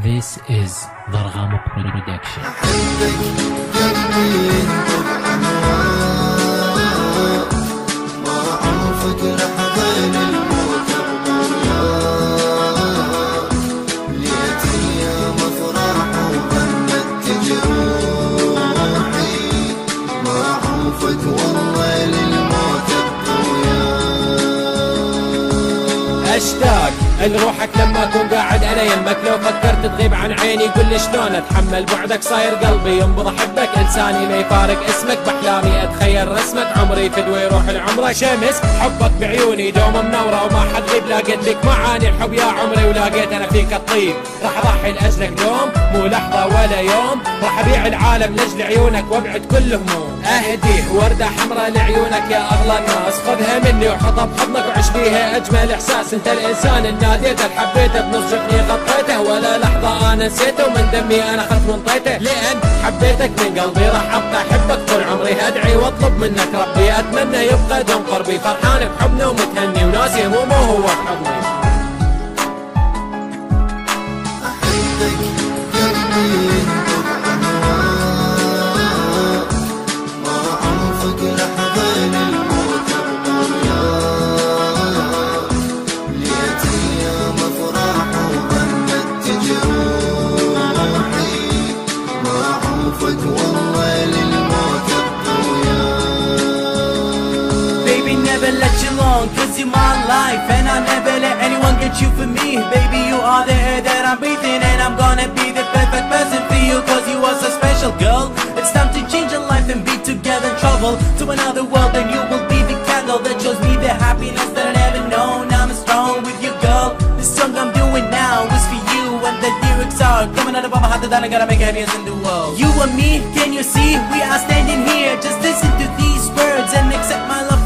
This is ضرغام Production. أحبك قلبي ينطق أهواك، ما أعرفك لحظة للموت أبقى وياك، ليت أيام أفراح وغنت جروحي، ما أعرفك والله للموت أبقى وياك. اشتاق لروحك لما اكون قاعد انا يمك، لو فكرت تغيب عن عيني قل لي شلون اتحمل بعدك، صاير قلبي ينبض احبك انساني ما يفارق اسمك، باحلامي اتخيل رسمك، عمري فدوى يروح لعمرك، شمس حبك بعيوني دوم منوره وما حد غيب، لاقيت لك معاني الحب يا عمري ولقيت انا فيك الطيب، راح اضحي لاجلك دوم مو لحظه ولا يوم، راح ابيع العالم لاجل عيونك وابعد كل هموم، اهدي ورده حمراء لعيونك يا اغلى الناس، خذها مني وحطها بحضنك وعيش بيها اجمل احساس، انت الانسان اللي ناديته حبيته بنص جفني غطيته، ولا لحظه انا نسيته ومن دمي انا اخذت وانطيته، لان حبيتك من قلبي راح ابقى احبك طول عمري، ادعي واطلب منك ربي اتمنى يبقى دوم قربي، فرحان بحبنا ومتهني وناسي همومه وهو بحضني. أحبك قلبي ينطق أهواك، ما أعرفك لحظة للموت أبقى وياك، ليت أيام أفراح وغنت جروحي، ما أعرفك والله للموت أبقى وياك. Baby, never let you alone, cause you're my life, and I'll never let anyone get you for me. Baby, you are the air that I'm breathing, and I'm gonna be the perfect person for you, cause you are so special, girl. It's time to change your life and be together, travel to another world, and you will be the candle that shows me the happiness that I never known. I'm strong with you, girl. This song I'm doing now is for you, and the lyrics are coming out of my heart that I gotta make happiest in the world. You and me, can you see? We are standing here, just listen to these words and accept my love